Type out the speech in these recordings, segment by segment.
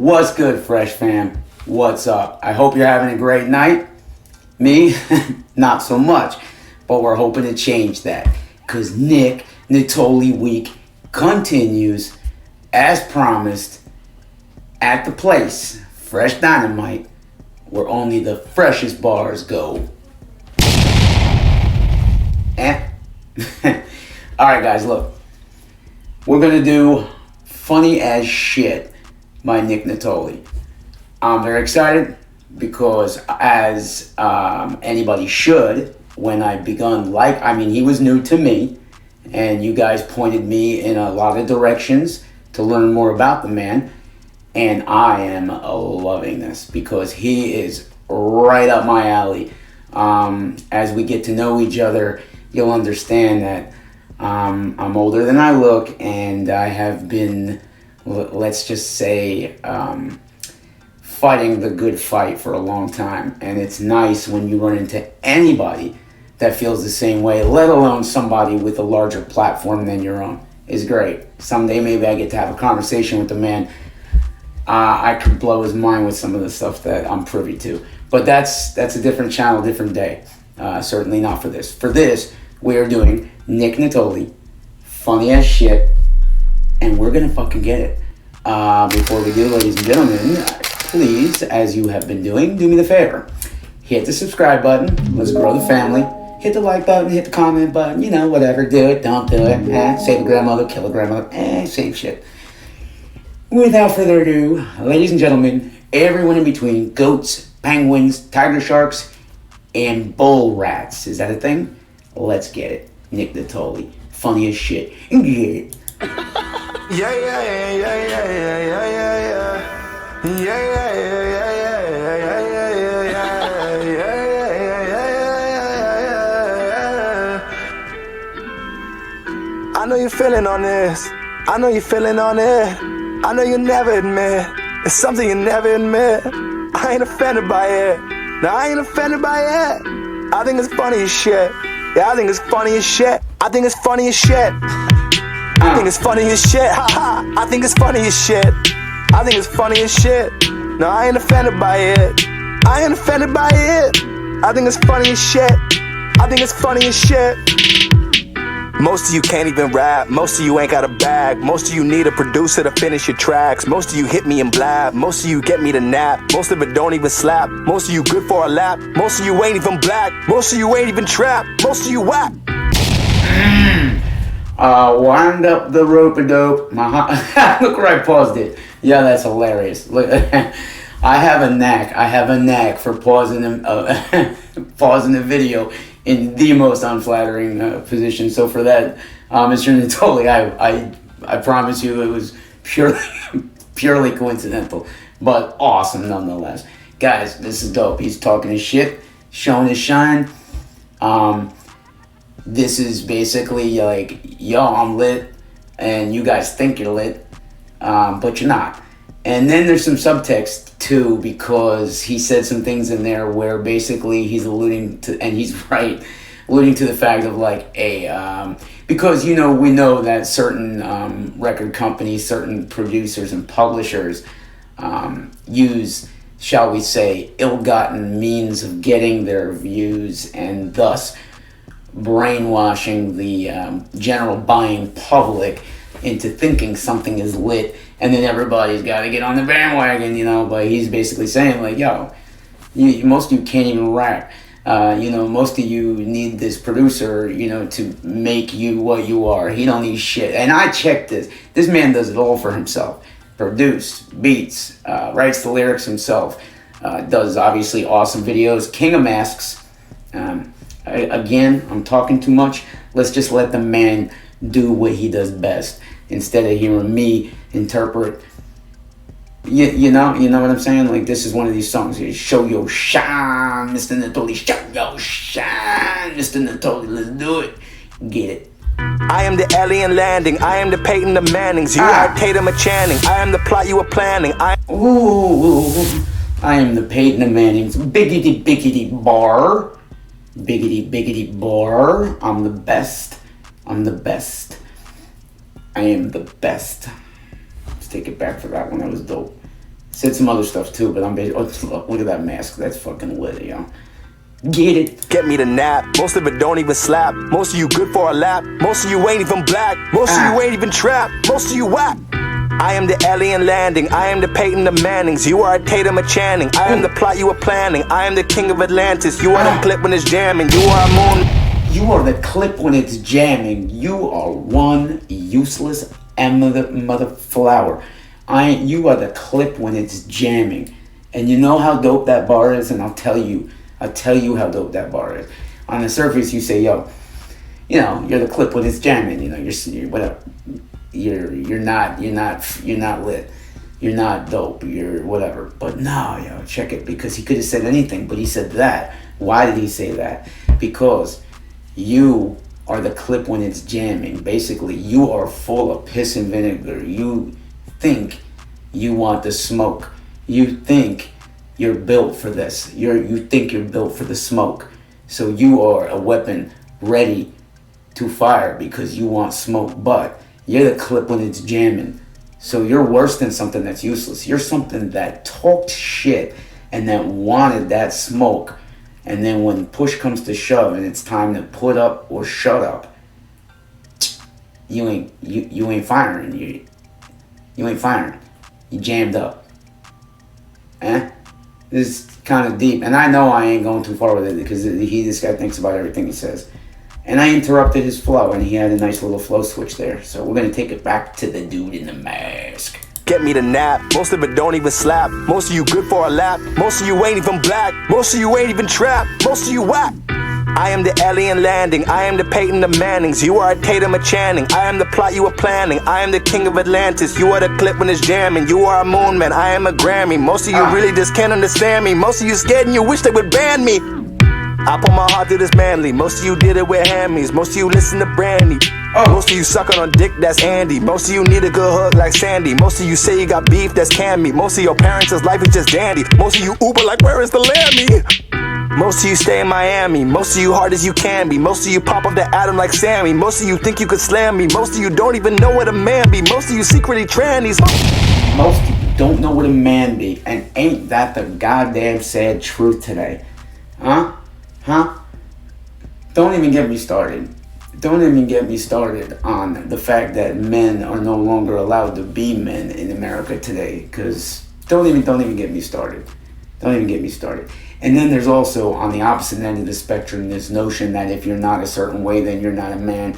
What's good, Fresh Fam? What's up? I hope you're having a great night. Me, not so much. But we're hoping to change that. Because Nick Nittoli Week continues, as promised, at the place, Fresh Dynamite, where only the freshest bars go. And alright guys, look. We're going to do Funny as Shit by Nick Nittoli. I'm very excited because, as anybody should, when I begun, he was new to me, and you guys pointed me in a lot of directions to learn more about the man, and I am loving this because he is right up my alley. As we get to know each other, you'll understand that I'm older than I look, and I have been, let's just say, fighting the good fight for a long time. And it's nice when you run into anybody that feels the same way, let alone somebody with a larger platform than your own. It's great. Someday maybe I get to have a conversation with the man. I could blow his mind with some of the stuff that I'm privy to. But that's a different channel, different day. Certainly not for this. For this, we are doing Nick Nittoli, Funny as Shit, and we're gonna fucking get it. Before we do, ladies and gentlemen, please, as you have been doing, do me the favor. Hit the subscribe button. Let's grow the family. Hit the like button, hit the comment button, whatever. Do it, don't do it. Save a grandmother, kill a grandmother. Same shit. Without further ado, ladies and gentlemen, everyone in between, goats, penguins, tiger sharks, and bull rats. Is that a thing? Let's get it. Nick Nittoli, Funny as Shit. Get it. I know you're feeling on this. I know you're feeling on it. I know you never admit. It's something you never admit. I ain't offended by it. No, I ain't offended by it. I think it's funny as shit. Yeah, I think it's funny as shit. I think it's funny as shit. I think it's funny as shit. Ha ha. I think it's funny as shit. I think it's funny as shit. No, I ain't offended by it. I ain't offended by it. I think it's funny as shit. I think it's funny as shit. Most of you can't even rap. Most of you ain't got a bag. Most of you need a producer to finish your tracks. Most of you hit me and blab. Most of you get me to nap. Most of it don't even slap. Most of you good for a lap. Most of you ain't even black. Most of you ain't even trap. Most of you whack. Wind up the rope-a-dope. Look where I paused it. Yeah, that's hilarious. Look, I have a knack for pausing the video in the most unflattering position. So for that, Mr. Nittoli, I promise you it was purely coincidental, but awesome nonetheless. Guys, this is dope. He's talking his shit, showing his shine. This is basically like, yo, I'm lit, and you guys think you're lit, but you're not. And then there's some subtext too, because he said some things in there where basically he's alluding to, and he's right, alluding to the fact of like because we know that certain record companies, certain producers and publishers use, shall we say, ill-gotten means of getting their views, and thus brainwashing the general buying public into thinking something is lit, and then everybody's got to get on the bandwagon, but he's basically saying like, yo, most of you can't even rap, most of you need this producer, to make you what you are. He don't need shit. And I checked this man does it all for himself. Produce, beats, writes the lyrics himself, does obviously awesome videos, King of Masks. Again, I'm talking too much. Let's just let the man do what he does best instead of hearing me interpret. You know what I'm saying? Like, this is one of these songs. Show your shine, Mr. Nittoli. Show your shine, Mr. Nittoli. Let's do it. Get it. I am the alien landing. I am the Peyton the Mannings. You are Tatum or Channing. I am the plot you were planning. I am the Peyton the Mannings. Biggity biggity bar. Biggity biggity bar. I'm the best. I'm the best. I am the best. Let's take it back for that one. That was dope. Said some other stuff too, but look at that mask. That's fucking lit, yo. Get it. Get me the nap. Most of it don't even slap. Most of you good for a lap. Most of you ain't even black. Most of you ain't even trap. Most of you whack. I am the alien landing. I am the Peyton the Mannings. You are a Tatum a Channing. I am the plot you were planning. I am the king of Atlantis. You are the clip when it's jamming. You are a moon. You are the clip when it's jamming. You are one useless mother flower. You are the clip when it's jamming. And you know how dope that bar is, and I'll tell you how dope that bar is. On the surface, you say, yo, you know, you're the clip when it's jamming. You know, you're whatever. You're not lit. You're not dope. You're whatever. But no, yo, check it, because he could have said anything, but he said that. Why did he say that? Because you are the clip when it's jamming. Basically, you are full of piss and vinegar. You think you want the smoke. You think you're built for this. You think you're built for the smoke. So you are a weapon ready to fire because you want smoke. But you're the clip when it's jamming. So you're worse than something that's useless. You're something that talked shit and that wanted that smoke. And then when push comes to shove and it's time to put up or shut up, you ain't firing. You ain't firing. You jammed up. This is kind of deep. And I know I ain't going too far with it because this guy thinks about everything he says. And I interrupted his flow, and he had a nice little flow switch there. So we're going to take it back to the dude in the mask. Get me the nap. Most of it don't even slap. Most of you good for a lap. Most of you ain't even black. Most of you ain't even trap. Most of you whack. I am the alien landing. I am the Peyton the Mannings. You are a Tatum a Channing. I am the plot you were planning. I am the king of Atlantis. You are the clip when it's jamming. You are a moon man. I am a Grammy. Most of you really just can't understand me. Most of you scared and you wish they would ban me. I put my heart through this manly. Most of you did it with hammies. Most of you listen to Brandy. Most of you sucking on dick, that's Andy. Most of you need a good hug like Sandy. Most of you say you got beef, that's Cammy. Most of your parents' life is just dandy. Most of you Uber like, where is the Lammy? Most of you stay in Miami. Most of you hard as you can be. Most of you pop up the atom like Sammy. Most of you think you could slam me. Most of you don't even know what a man be. Most of you secretly trannies. Most of you don't know what a man be. And ain't that the goddamn sad truth today? Huh? Don't even get me started. Don't even get me started on the fact that men are no longer allowed to be men in America today. Because don't even get me started. Don't even get me started. And then there's also, on the opposite end of the spectrum, this notion that if you're not a certain way, then you're not a man.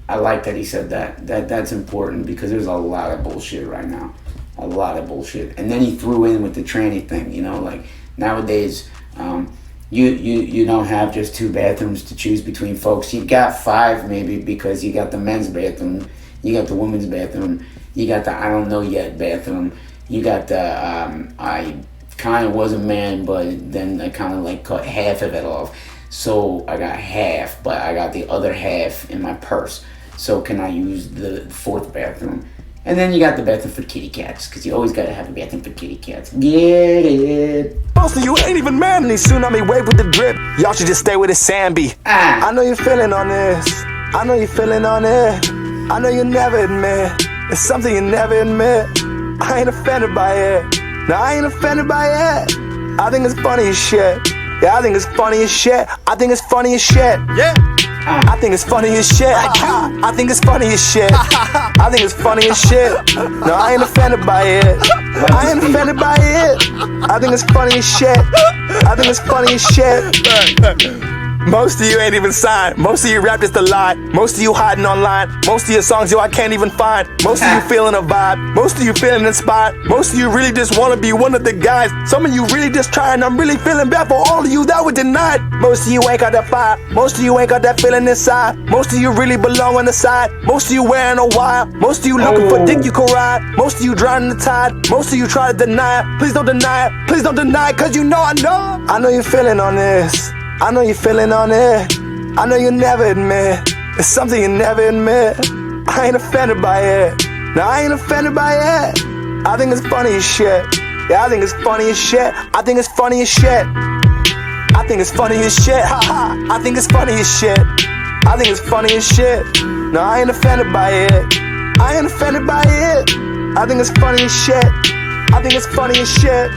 I like that he said that. That's important because there's a lot of bullshit right now. A lot of bullshit. And then he threw in with the tranny thing, you know, like nowadays, you don't have just 2 bathrooms to choose between, folks. You got 5 maybe, because you got the men's bathroom, you got the women's bathroom, you got the I don't know yet bathroom, you got the I kind of was a man, but then I kind of like cut half of it off. So I got half, but I got the other half in my purse. So can I use the 4th bathroom? And then you got the bathroom for kitty cats, because you always got to have a bathroom for kitty cats. Get it? Most of you ain't even manly. Tsunami wave with the drip. Y'all should just stay with the Sambi. I know you're feeling on this. I know you're feeling on it. I know you never admit. It's something you never admit. I ain't offended by it. No, I ain't offended by it. I think it's funny as shit. Yeah, I think it's funny as shit. I think it's funny as shit. Yeah. I think it's funny as shit. I think it's funny as shit. I think it's funny as shit. No, I ain't offended by it. I ain't offended by it. I think it's funny as shit. I think it's funny as shit. Most of you ain't even signed. Most of you rap just a lie. Most of you hiding online. Most of your songs, yo, I can't even find. Most of you feeling a vibe. Most of you feeling inspired. Most of you really just wanna be one of the guys. Some of you really just trying. I'm really feeling bad for all of you that were denied. Most of you ain't got that fire. Most of you ain't got that feeling inside. Most of you really belong on the side. Most of you wearing a wire. Most of you looking for dick you can ride. Most of you drowning the tide. Most of you try to deny it. Please don't deny it. Please don't deny it, cause you know I know. I know you're feeling on this. I know you're feeling on it. I know you never admit. It's something you never admit. I ain't offended by it. No, I ain't offended by it. I think it's funny as shit. Yeah, I think it's funny as shit. I think it's funny as shit. I think it's funny as shit. Ha ha. I think it's funny as shit. I think it's funny as shit. No, I ain't offended by it. I ain't offended by it. I think it's funny as shit. I think it's funny as shit.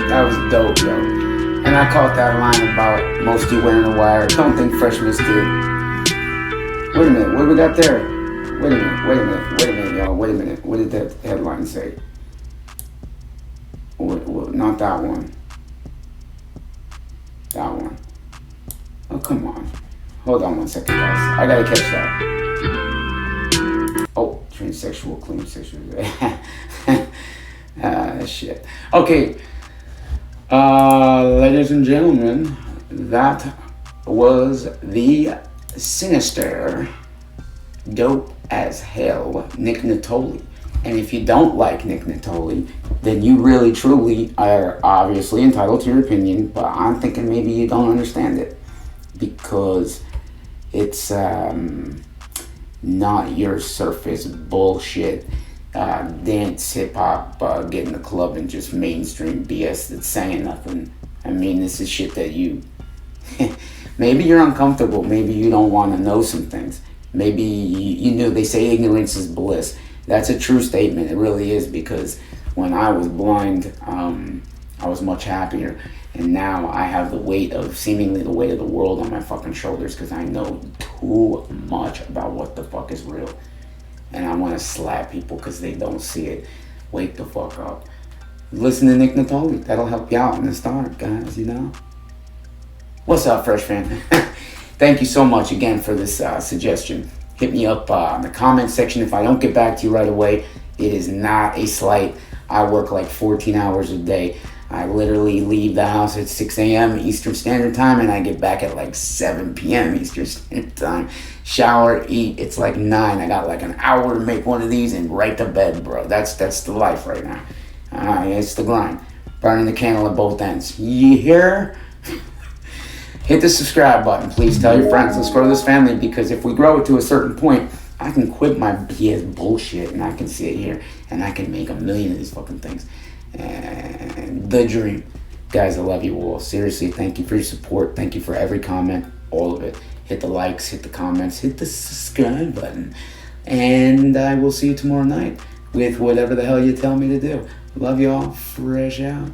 That was dope, yo. And I caught that line about most of you wearing a wire. Don't think Freshman's did. Wait a minute, what do we got there? Wait a minute, y'all. Wait a minute. What did that headline say? Not that one. That one. Oh, come on. Hold on one second, guys. I gotta catch that. Oh, transsexual, clean sexual. Shit. Okay. Ladies and gentlemen, that was the sinister, dope as hell Nick Nittoli. And if you don't like Nick Nittoli, then you really truly are obviously entitled to your opinion, but I'm thinking maybe you don't understand it because it's not your surface bullshit dance, hip-hop, get in the club and just mainstream BS that's saying nothing. I mean, this is shit that you maybe you're uncomfortable, maybe you don't want to know some things, maybe you know they say ignorance is bliss. That's a true statement. It really is, because when I was blind, I was much happier. And now I have seemingly the weight of the world on my fucking shoulders because I know too much about what the fuck is real. And I want to slap people because they don't see it. Wake the fuck up. Listen to Nick Nittoli. That'll help you out in the start, guys, you know? What's up, Fresh Fan? Thank you so much again for this suggestion. Hit me up in the comment section if I don't get back to you right away. It is not a slight. I work like 14 hours a day. I literally leave the house at 6 a.m. Eastern Standard Time and I get back at like 7 p.m. Eastern Standard Time. Shower, eat, it's like 9. I got like an hour to make one of these and right to bed, bro. That's the life right now. It's the grind. Burning the candle at both ends. You hear? Hit the subscribe button, please. Tell your friends. Let's grow this family, because if we grow it to a certain point, I can quit my BS bullshit and I can sit here and I can make a million of these fucking things. And the dream. Guys, I love you all. Seriously, thank you for your support. Thank you for every comment, all of it. Hit the likes, hit the comments, hit the subscribe button. And I will see you tomorrow night with whatever the hell you tell me to do. Love y'all. Fresh out.